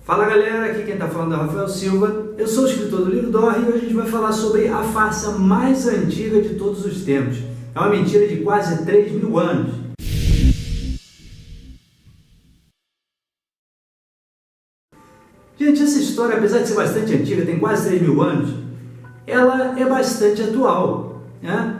Fala galera, aqui quem está falando é o Rafael Silva, eu sou o escritor do livro Dor e hoje a gente vai falar sobre a farsa mais antiga de todos os tempos. É uma mentira de quase 3.000 anos. Gente, essa história, apesar de ser bastante antiga, tem quase 3.000 anos, ela é bastante atual, né?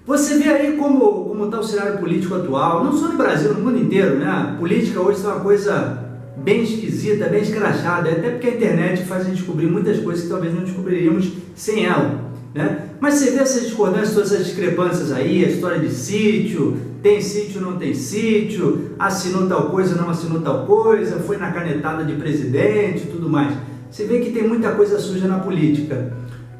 Você vê aí como está o cenário político atual, não só no Brasil, no mundo inteiro, né? A política hoje está uma coisa bem esquisita, bem escrachada, até porque a internet faz a gente descobrir muitas coisas que talvez não descobriríamos sem ela, né? Mas você vê essas discordâncias, todas essas discrepâncias aí, a história de sítio, não tem sítio, assinou tal coisa, não assinou tal coisa, foi na canetada de presidente e tudo mais. Você vê que tem muita coisa suja na política.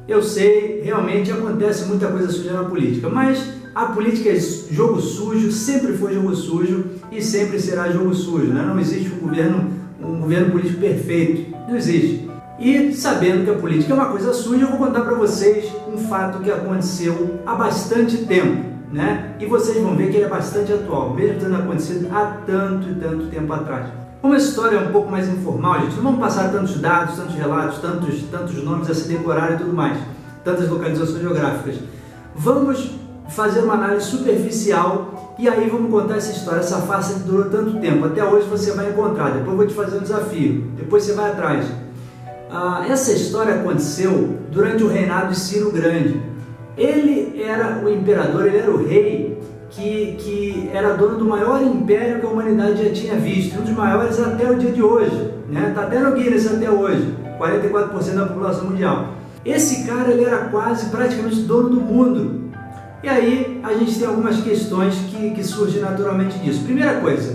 Eu sei, realmente acontece muita coisa suja na política, mas a política é jogo sujo, sempre foi jogo sujo e sempre será jogo sujo, né? Não existe um governo político perfeito, não existe. E sabendo que a política é uma coisa suja, eu vou contar para vocês um fato que aconteceu há bastante tempo, né? E vocês vão ver que ele é bastante atual, mesmo tendo acontecido há tanto e tanto tempo atrás. Como a história é um pouco mais informal, gente, não vamos passar tantos dados, tantos relatos, tantos nomes a se decorar e tudo mais, tantas localizações geográficas. Vamos fazer uma análise superficial e aí vamos contar essa história, essa farsa que durou tanto tempo. Até hoje você vai encontrar, depois eu vou te fazer um desafio, depois você vai atrás. Essa história aconteceu durante o reinado de Ciro Grande. Ele era o imperador, ele era o rei que era dono do maior império que a humanidade já tinha visto, um dos maiores até o dia de hoje, né? Está até no Guinness até hoje, 44% da população mundial. Esse cara ele era praticamente dono do mundo. E aí a gente tem algumas questões que surgem naturalmente disso. Primeira coisa,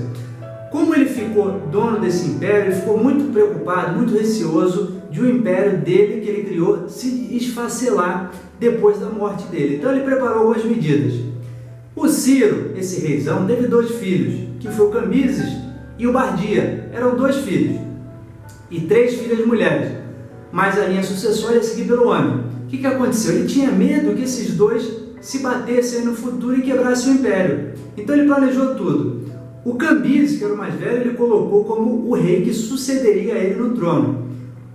como ele ficou dono desse império, ele ficou muito preocupado, muito receoso de o império dele que ele criou se esfacelar depois da morte dele. Então ele preparou algumas medidas. O Ciro, esse reizão, teve 2 filhos, que foi o Cambises e o Bardia. Eram 2 filhos e 3 filhas mulheres, mas a linha sucessória ia seguir pelo homem. O que aconteceu? Ele tinha medo que esses 2 se batessem no futuro e quebrassem o império. Então ele planejou tudo. O Cambises, que era o mais velho, ele colocou como o rei que sucederia a ele no trono.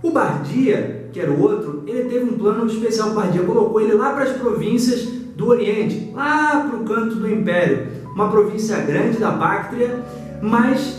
O Bardia, que era o outro, ele teve um plano especial. O Bardia colocou ele lá para as províncias do Oriente, lá para o canto do Império, uma província grande da Báctria, mas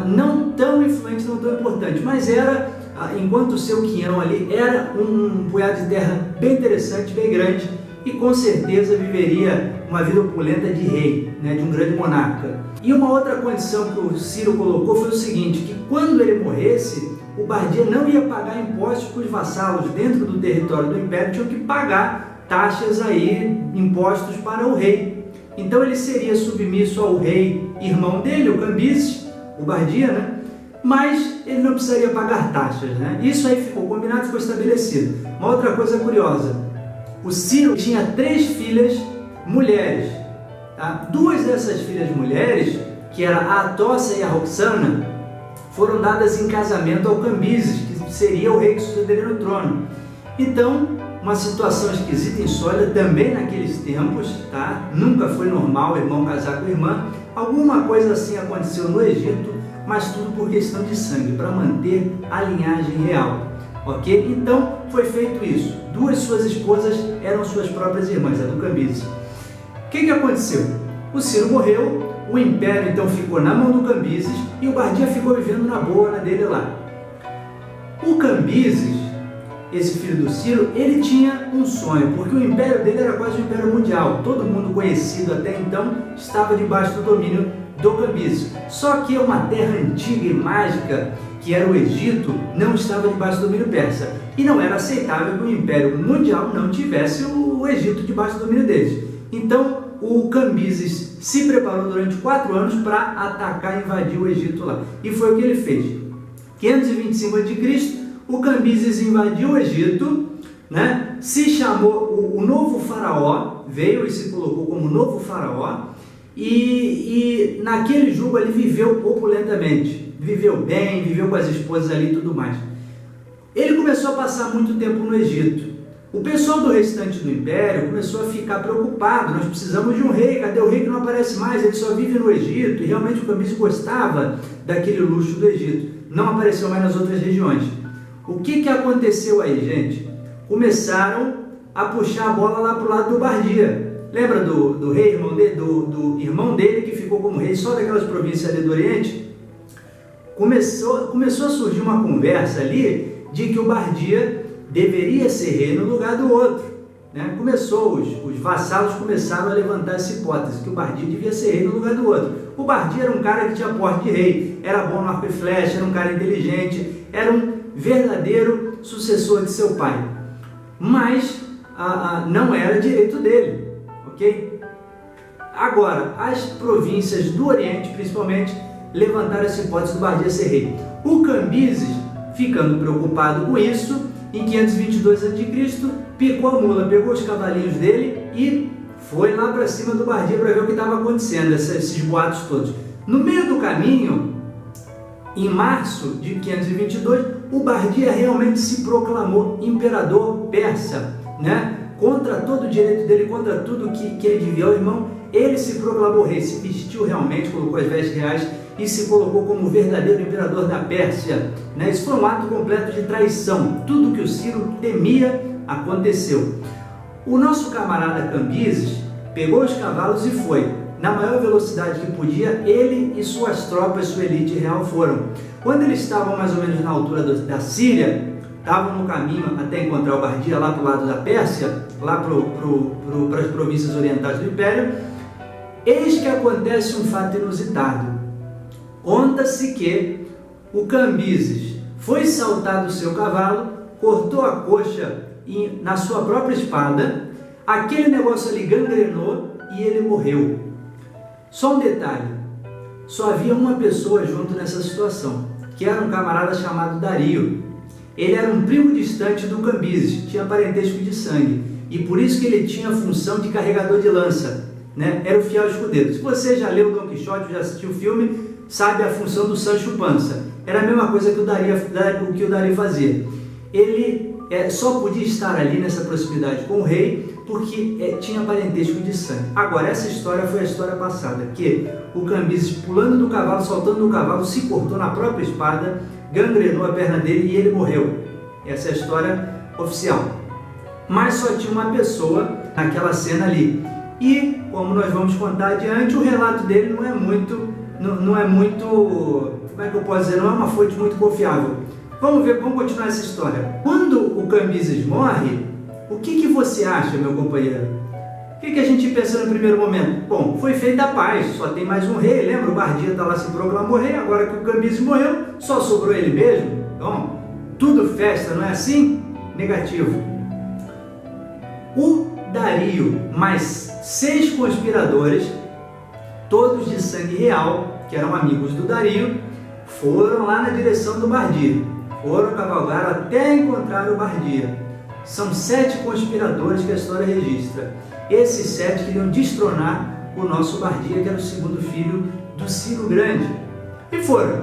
não tão influente, não tão importante, mas era, enquanto o seu quinhão ali, era um punhado de terra bem interessante, bem grande, e com certeza viveria uma vida opulenta de rei, né, de um grande monarca. E uma outra condição que o Ciro colocou foi o seguinte, que quando ele morresse, o Bardia não ia pagar impostos para os vassalos dentro do território do Império, tinham que pagar taxas aí, impostos para o rei. Então ele seria submisso ao rei irmão dele, o Cambises, o Bardia, né? Mas ele não precisaria pagar taxas, né? Isso aí ficou combinado, ficou estabelecido. Uma outra coisa curiosa, o Ciro tinha 3 filhas mulheres, tá? 2 dessas filhas mulheres, que era a Atócia e a Roxana, foram dadas em casamento ao Cambises, que seria o rei que sucederia no trono. Então, uma situação esquisita e insólita também naqueles tempos, tá? Nunca foi normal irmão casar com irmã. Alguma coisa assim aconteceu no Egito, mas tudo por questão de sangue, para manter a linhagem real, ok? Então foi feito isso. 2 suas esposas eram suas próprias irmãs, a do Cambises. O que aconteceu? O Ciro morreu, o império então ficou na mão do Cambises e o Bardia ficou vivendo na boa na dele lá. O Cambises, esse filho do Ciro, ele tinha um sonho, porque o império dele era quase um império mundial. Todo mundo conhecido até então estava debaixo do domínio do Cambises. Só que uma terra antiga e mágica, que era o Egito, não estava debaixo do domínio persa. E não era aceitável que o império mundial não tivesse o Egito debaixo do domínio deles. Então o Cambises se preparou durante 4 anos para atacar e invadir o Egito lá. E foi o que ele fez. 525 a.C., o Cambises invadiu o Egito, né? Se chamou o novo faraó, veio e se colocou como novo faraó, e naquele jugo ele viveu opulentamente, viveu bem, viveu com as esposas ali e tudo mais. Ele começou a passar muito tempo no Egito. O pessoal do restante do império começou a ficar preocupado, nós precisamos de um rei, cadê o rei que não aparece mais, ele só vive no Egito, e realmente o Cambises gostava daquele luxo do Egito. não apareceu mais nas outras regiões. O que aconteceu aí, gente? Começaram a puxar a bola lá para o lado do Bardia. Lembra do rei, do irmão dele que ficou como rei só daquelas províncias ali do Oriente? Começou a surgir uma conversa ali de que o Bardia deveria ser rei no lugar do outro. Né? Os vassalos começaram a levantar essa hipótese, que o Bardia devia ser rei no lugar do outro. O Bardia era um cara que tinha porte de rei, era bom no arco e flecha, era um cara inteligente, era um verdadeiro sucessor de seu pai. Mas não era direito dele, ok? Agora, as províncias do Oriente, principalmente, levantaram essa hipótese do Bardia ser rei. O Cambises, ficando preocupado com isso, em 522 a.C., picou a mula, pegou os cavalinhos dele e foi lá para cima do Bardia para ver o que estava acontecendo, esses boatos todos. No meio do caminho, em março de 522, o Bardia realmente se proclamou imperador persa, né? Contra todo o direito dele, contra tudo que ele devia ao irmão, ele se proclamou rei, se vestiu realmente, colocou as vestes reais e se colocou como verdadeiro imperador da Pérsia. Né? Isso foi um ato completo de traição. Tudo que o Ciro temia aconteceu. O nosso camarada Cambises pegou os cavalos e foi. Na maior velocidade que podia, ele e suas tropas, sua elite real foram. Quando eles estavam mais ou menos na altura da Síria, estavam no caminho até encontrar o Bardia lá para o lado da Pérsia, lá para as províncias orientais do Império, eis que acontece um fato inusitado. Conta-se que o Cambises foi saltar do seu cavalo, cortou a coxa na sua própria espada, aquele negócio ali gangrenou e ele morreu. Só um detalhe, só havia uma pessoa junto nessa situação, que era um camarada chamado Dario. Ele era um primo distante do Cambises, tinha parentesco de sangue, e por isso que ele tinha a função de carregador de lança, né? Era o fiel escudeiro. Se você já leu Dom Quixote, já assistiu o filme, sabe a função do Sancho Panza. Era a mesma coisa que o Dario fazia. Ele só podia estar ali nessa proximidade com o rei porque tinha parentesco de sangue. Agora, essa história foi a história passada, que o Cambises, pulando do cavalo, saltando do cavalo, se cortou na própria espada, gangrenou a perna dele e ele morreu. Essa é a história oficial. Mas só tinha uma pessoa naquela cena ali. E, como nós vamos contar adiante, o relato dele não é muito, como é que eu posso dizer, não é uma fonte muito confiável. Vamos continuar essa história. Quando o Cambises morre, o que você acha, meu companheiro? O que a gente pensa no primeiro momento? Bom, foi feita a paz, só tem mais um rei, lembra? O Bardia está lá, se proclamou rei, agora que o Cambises morreu, só sobrou ele mesmo. Então, tudo festa, não é assim? Negativo. O Dario, mais 6 conspiradores, todos de sangue real, que eram amigos do Dario, foram lá na direção do Bardia. Foram cavalgar até encontrar o Bardia. São 7 conspiradores que a história registra. Esses 7 queriam destronar o nosso Bardia, que era o segundo filho do Ciro Grande. E foram.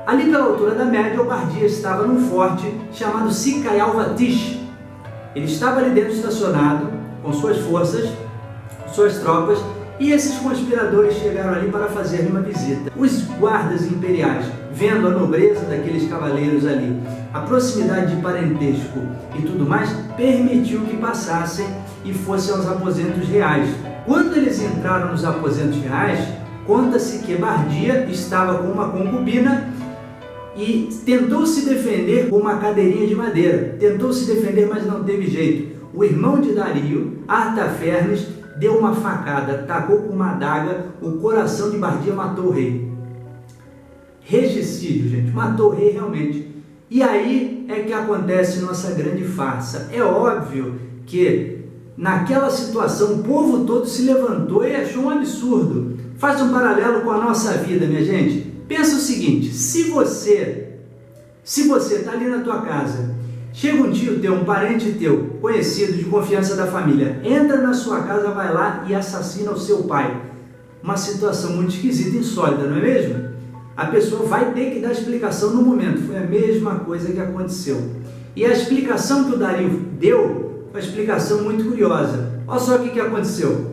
Ali pela altura da média, o Bardia estava num forte chamado Sikayalvatish. Ele estava ali dentro estacionado, com suas forças, suas tropas, e esses conspiradores chegaram ali para fazer uma visita. Os guardas imperiais, vendo a nobreza daqueles cavaleiros ali, a proximidade de parentesco e tudo mais, permitiu que passassem e fossem aos aposentos reais. Quando eles entraram nos aposentos reais, conta-se que Bardia estava com uma concubina e tentou se defender com uma cadeirinha de madeira. Tentou se defender, mas não teve jeito. O irmão de Dario, Artafernes, deu uma facada, tacou com uma adaga, o coração de Bardia, matou o rei. Regicídio, gente, matou o rei realmente. E aí é que acontece nossa grande farsa. É óbvio que naquela situação o povo todo se levantou e achou um absurdo. Faz um paralelo com a nossa vida, minha gente. Pensa o seguinte, se você está ali na tua casa, chega um tio teu, um parente teu, conhecido, de confiança da família, entra na sua casa, vai lá e assassina o seu pai. Uma situação muito esquisita e insólita, não é mesmo? A pessoa vai ter que dar explicação no momento. Foi a mesma coisa que aconteceu. E a explicação que o Dario deu foi uma explicação muito curiosa. Olha só o que aconteceu.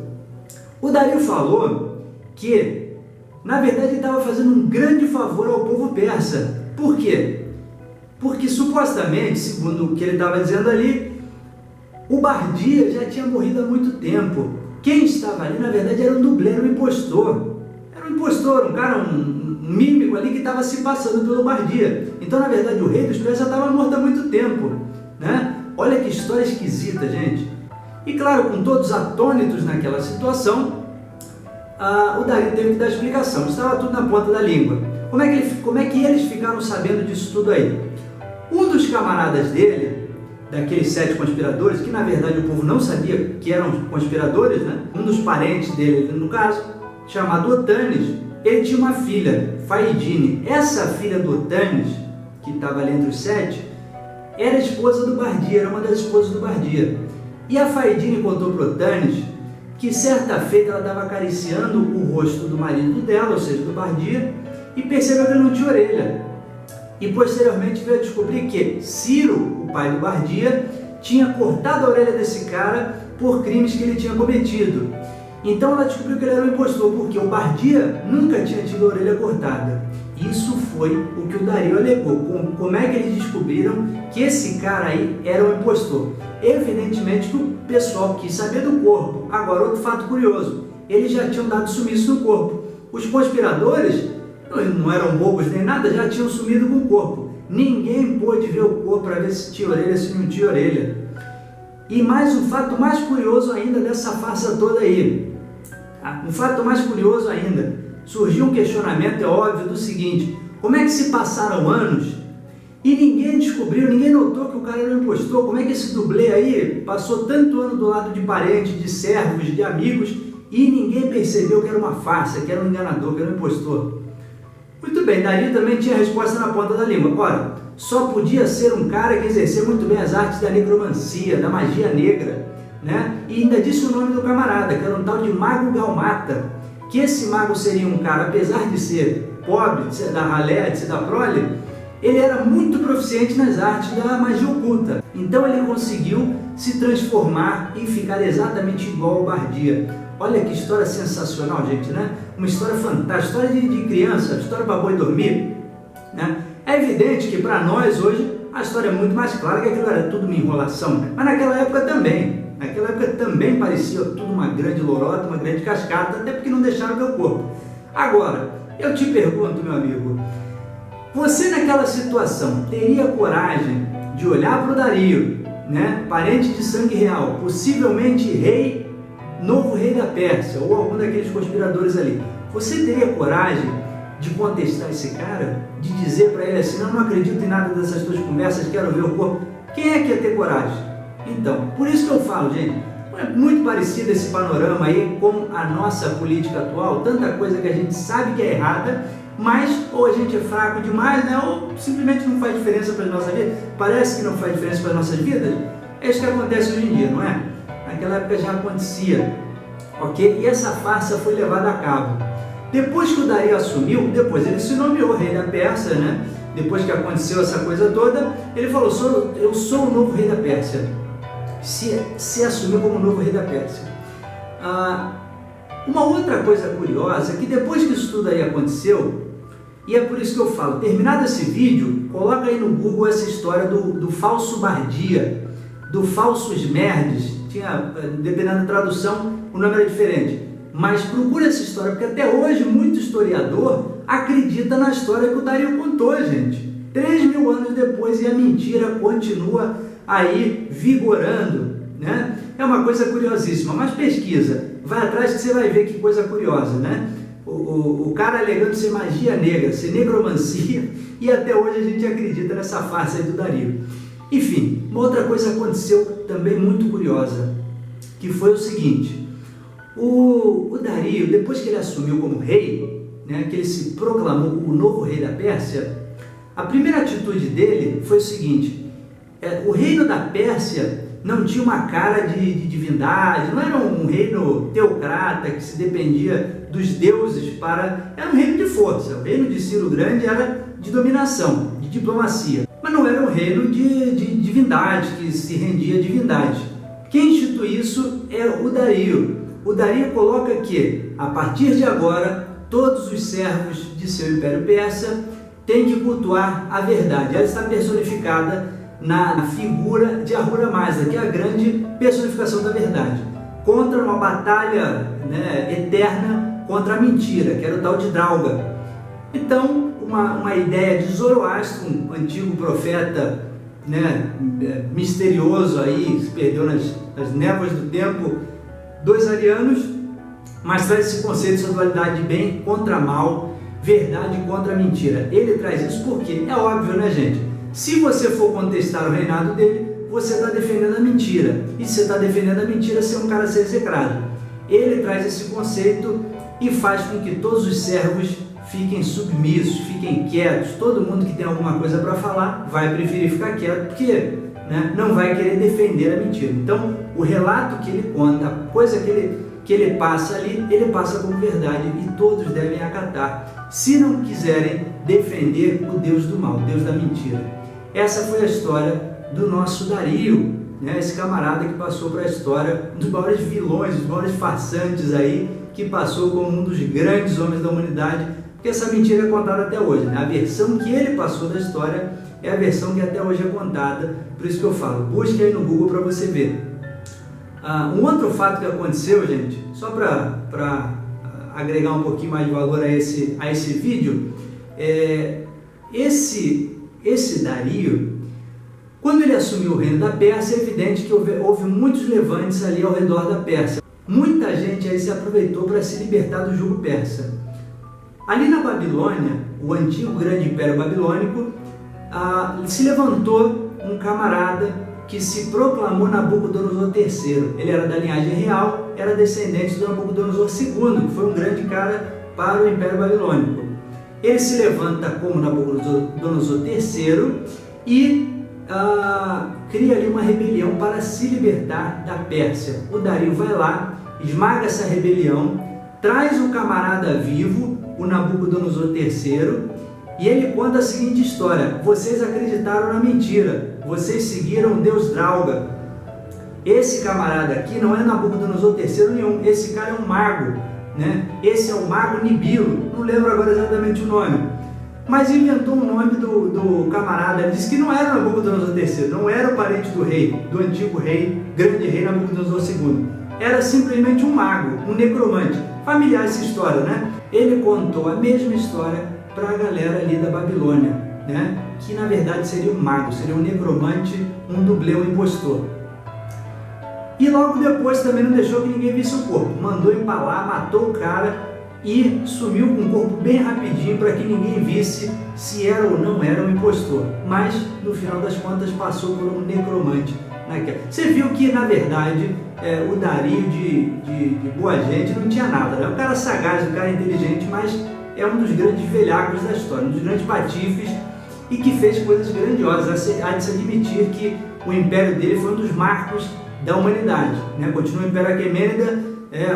O Dario falou que, na verdade, ele estava fazendo um grande favor ao povo persa. Por quê? Porque supostamente, segundo o que ele estava dizendo ali, o Bardia já tinha morrido há muito tempo. Quem estava ali, na verdade, era um dublê, era um impostor. Era um impostor, um cara, um mímico ali que estava se passando pelo Bardia. Então, na verdade, o rei dos persas já estava morto há muito tempo, né? Olha que história esquisita, gente. E claro, com todos atônitos naquela situação, o Dario teve que dar explicação. Estava tudo na ponta da língua. Como é que eles ficaram sabendo disso tudo aí? Um dos camaradas dele, daqueles 7 conspiradores, que na verdade o povo não sabia que eram conspiradores, né? Um dos parentes dele, no caso, chamado Otanes, ele tinha uma filha, Faidine. Essa filha do Otanes, que estava ali entre os 7, era a esposa do Bardia, era uma das esposas do Bardia. E a Faidine contou para Otanes que certa feita ela estava acariciando o rosto do marido dela, ou seja, do Bardia, e percebeu que ele não tinha orelha. E posteriormente veio a descobrir que Ciro, o pai do Bardia, tinha cortado a orelha desse cara por crimes que ele tinha cometido. Então ela descobriu que ele era um impostor, porque o Bardia nunca tinha tido a orelha cortada. Isso foi o que o Dario alegou. Como é que eles descobriram que esse cara aí era um impostor? Evidentemente que o pessoal quis saber do corpo. Agora, outro fato curioso, eles já tinham dado sumiço no corpo. Os conspiradores não eram bobos nem nada, já tinham sumido com o corpo. Ninguém pôde ver o corpo para ver se tinha orelha, se não tinha orelha. E mais um fato mais curioso ainda dessa farsa toda aí. Um fato mais curioso ainda. Surgiu um questionamento, é óbvio, do seguinte: como é que se passaram anos e ninguém descobriu, ninguém notou que o cara era um impostor? Como é que esse dublê aí passou tanto ano do lado de parentes, de servos, de amigos e ninguém percebeu que era uma farsa, que era um enganador, que era um impostor? Muito bem, Dario também tinha a resposta na ponta da língua. Ora, só podia ser um cara que exercia muito bem as artes da negromancia, da magia negra, né? E ainda disse o nome do camarada, que era um tal de Mago Galmata, que esse mago seria um cara, apesar de ser pobre, de ser da ralé, de ser da prole, ele era muito proficiente nas artes da magia oculta. Então ele conseguiu se transformar e ficar exatamente igual ao Bardia. Olha que história sensacional, gente, né? Uma história fantástica, história de criança, história para boi dormir, né? É evidente que para nós hoje a história é muito mais clara, que aquilo era tudo uma enrolação, né? Mas naquela época também. Naquela época também parecia tudo uma grande lorota, uma grande cascata, até porque não deixaram meu corpo. Agora, eu te pergunto, meu amigo, você naquela situação teria coragem de olhar para o Dario, né? Parente de sangue real, possivelmente novo rei da Pérsia, ou algum daqueles conspiradores ali, você teria coragem de contestar esse cara? De dizer para ele assim: não acredito em nada dessas tuas conversas, quero ver o corpo? Quem é que ia ter coragem? Então, por isso que eu falo, gente, é muito parecido esse panorama aí com a nossa política atual, tanta coisa que a gente sabe que é errada, mas ou a gente é fraco demais, né? Ou simplesmente não faz diferença para a nossa vida. Parece que não faz diferença para as nossas vidas. É isso que acontece hoje em dia, não é? Naquela época já acontecia, ok? E essa farsa foi levada a cabo. Depois que o Dario assumiu, depois ele se nomeou rei da Pérsia, né? Depois que aconteceu essa coisa toda, ele falou: eu sou o novo rei da Pérsia. Se assumiu como novo rei da Pérsia. Uma outra coisa curiosa é que depois que isso tudo aí aconteceu, e é por isso que eu falo, terminado esse vídeo, coloca aí no Google essa história do falso Bardia, do falsos merdes. Tinha, dependendo da tradução, o nome era diferente. Mas procura essa história, porque até hoje muito historiador acredita na história que o Dario contou, gente. 3.000 anos depois, e a mentira continua aí vigorando, né? É uma coisa curiosíssima, mas pesquisa, vai atrás que você vai ver que coisa curiosa, né? O cara alegando ser magia negra, ser negromancia, e até hoje a gente acredita nessa farsa aí do Dario. Enfim, uma outra coisa aconteceu também muito curiosa, que foi o seguinte: o Dario, depois que ele assumiu como rei, né, que ele se proclamou o novo rei da Pérsia, a primeira atitude dele foi o seguinte: o reino da Pérsia não tinha uma cara de divindade, não era um reino teocrata que se dependia dos deuses era um reino de força. O reino de Ciro Grande era de dominação, de diplomacia, mas não era um reino de divindade, que se rendia a divindade. Quem institui isso é o Dario. O Dario coloca que, a partir de agora, todos os servos de seu Império Persa tem que cultuar a verdade. Ela está personificada na figura de Ahura Mazda, que é a grande personificação da verdade, contra uma batalha, né, eterna contra a mentira, que era o tal de Drauga. Então, uma ideia de Zoroastro, um antigo profeta, né, misterioso aí, se perdeu nas névoas do tempo dos arianos, mas traz esse conceito de dualidade de bem contra mal, verdade contra mentira. Ele traz isso porque é óbvio, né, gente? Se você for contestar o reinado dele, você está defendendo a mentira. E se você está defendendo a mentira, você é um cara a ser execrado. Ele traz esse conceito e faz com que todos os servos fiquem submissos, fiquem quietos. Todo mundo que tem alguma coisa para falar vai preferir ficar quieto, porque, né, não vai querer defender a mentira. Então, o relato que ele conta, a coisa que ele passa ali, ele passa como verdade e todos devem acatar, se não quiserem defender o Deus do mal, o Deus da mentira. Essa foi a história do nosso Dario, né? Esse camarada que passou para a história, um dos maiores vilões, dos maiores farsantes aí, que passou como um dos grandes homens da humanidade, porque essa mentira é contada até hoje, né? A versão que ele passou da história é a versão que até hoje é contada, por isso que eu falo, busque aí no Google para você ver. Um outro fato que aconteceu, gente, só para agregar um pouquinho mais de valor a esse vídeo, esse Dario, quando ele assumiu o reino da Pérsia, é evidente que houve muitos levantes ali ao redor da Pérsia. Muita gente aí se aproveitou para se libertar do jugo persa. Ali na Babilônia, o antigo grande império babilônico, se levantou um camarada que se proclamou Nabucodonosor III. Ele era da linhagem real, era descendente do Nabucodonosor II, que foi um grande cara para o Império Babilônico. Ele se levanta como Nabucodonosor III e cria ali uma rebelião para se libertar da Pérsia. O Dario vai lá, esmaga essa rebelião, traz um camarada vivo, o Nabucodonosor III, e ele conta a seguinte história: vocês acreditaram na mentira, vocês seguiram o Deus Drauga. Esse camarada aqui não é Nabucodonosor III nenhum, esse cara é um mago, né? Esse é o mago Nibilo, não lembro agora exatamente o nome, mas inventou o nome do camarada. Ele disse que não era Nabucodonosor III, não era o parente do rei, do antigo rei, grande rei Nabucodonosor II. Era simplesmente um mago, um necromante. Familiar essa história, né? Ele contou a mesma história para a galera ali da Babilônia, né? Que na verdade seria um mago, seria um necromante, um dublê, um impostor. E logo depois também não deixou que ninguém visse o corpo, mandou empalar, matou o cara e sumiu com o corpo bem rapidinho para que ninguém visse se era ou não era um impostor. Mas no final das contas passou por um necromante. Você viu que na verdade o Dario de boa gente não tinha nada, né? Um cara sagaz, um cara inteligente, mas é um dos grandes velhacos da história, um dos grandes patifes e que fez coisas grandiosas. Há de se admitir que o império dele foi um dos marcos da humanidade, né? Continua o Império Aquemênida,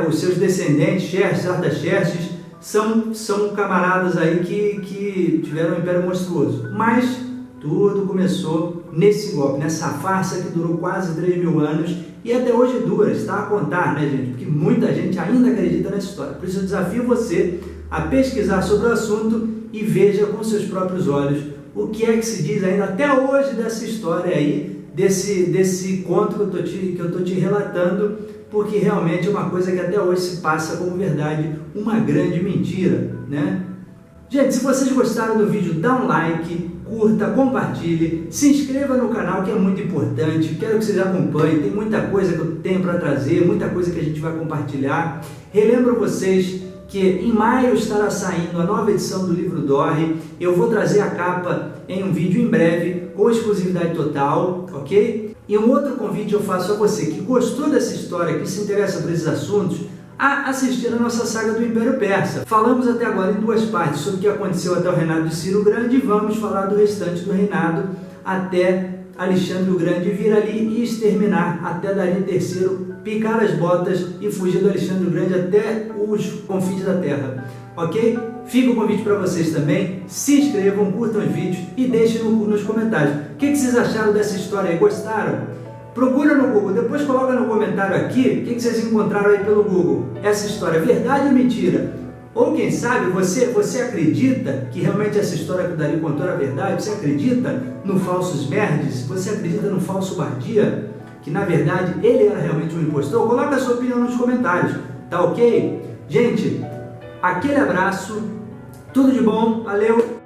os seus descendentes, Xerxes, Artaxerxes, são camaradas aí que tiveram um império monstruoso. Mas tudo começou nesse golpe, nessa farsa que durou quase 3.000 anos e até hoje dura, está a contar, né, gente? Porque muita gente ainda acredita nessa história. Por isso eu desafio você a pesquisar sobre o assunto e veja com seus próprios olhos o que é que se diz ainda até hoje dessa história aí, desse conto que eu estou te relatando, porque realmente é uma coisa que até hoje se passa como verdade, uma grande mentira, né? Gente, se vocês gostaram do vídeo, dá um like, curta, compartilhe, se inscreva no canal, que é muito importante. Quero que vocês acompanhem, tem muita coisa que eu tenho para trazer, muita coisa que a gente vai compartilhar. Relembro vocês que em maio estará saindo a nova edição do livro Dorre. Eu vou trazer a capa em um vídeo em breve, com exclusividade total, ok? E um outro convite eu faço a você que gostou dessa história, que se interessa por esses assuntos, a assistir a nossa saga do Império Persa. Falamos até agora em 2 partes sobre o que aconteceu até o reinado de Ciro o Grande e vamos falar do restante do reinado até Alexandre o Grande vir ali e exterminar até Dario III, picar as botas e fugir do Alexandre o Grande até os confins da terra, ok? Fica o convite para vocês também, se inscrevam, curtam os vídeos e deixem nos comentários. O que vocês acharam dessa história aí? Gostaram? Procura no Google, depois coloca no comentário aqui o que vocês encontraram aí pelo Google. Essa história, verdade ou mentira? Ou quem sabe você acredita que realmente essa história que o Dario contou era verdade? Você acredita no falso Merdes? Você acredita no falso Bardia? Que na verdade ele era realmente um impostor? Coloca a sua opinião nos comentários, tá ok? Gente, aquele abraço, tudo de bom, valeu!